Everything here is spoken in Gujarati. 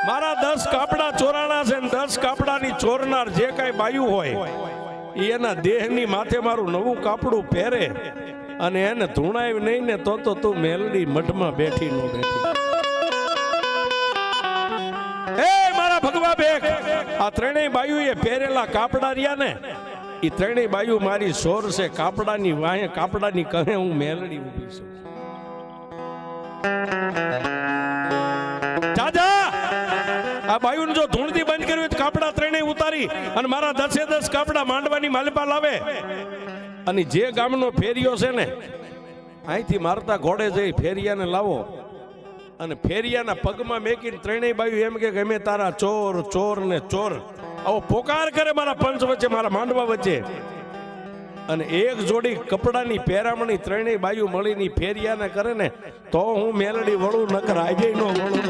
મારા 10 કાપડા ચોરાણા છે ને 10 કાપડાની ચોરનાર જે કાંઈ બાયું હોય એના દેહની માથે મારું નવું કાપડું પહેરે અને એને ધૂણાય નહીં ને તો તું મેલડી મઠમાં બેઠી નો બેઠી. એ મારા ભગવા બેક, આ ત્રણેય બાયુ એ પહેરેલા કાપડા રહ્યા ને, એ ત્રણેય બાયુ મારી સોર છે. કાપડાની વાહે કાપડાની કહે હું મેલડી ઊભી છું. જાજા આ બાયુને જો ધૂણથી બંધ કર્યું તો કાપડા ત્રણેય ઉતારી અને મારા 10 કાપડા માંડવાની માલપા લાવે અને જે ગામનો ફેરિયો છે ને અહીંથી મારતા ઘોડે જઈ ફેરિયાને લાવો અને ફેરિયાના પગમાં મેકીને ત્રણેય બાયુ એમ કે ગમે તારા ચોર ચોર ને ચોર આવો પોકાર કરે મારા પંચ વચ્ચે, મારા માંડવા વચ્ચે. અને એક જોડી કપડાની પહેરામણી ત્રણેય બાયુ મળીની ફેરિયાને કરે ને તો હું મેલડી વળું, નકર આજે નો વળું.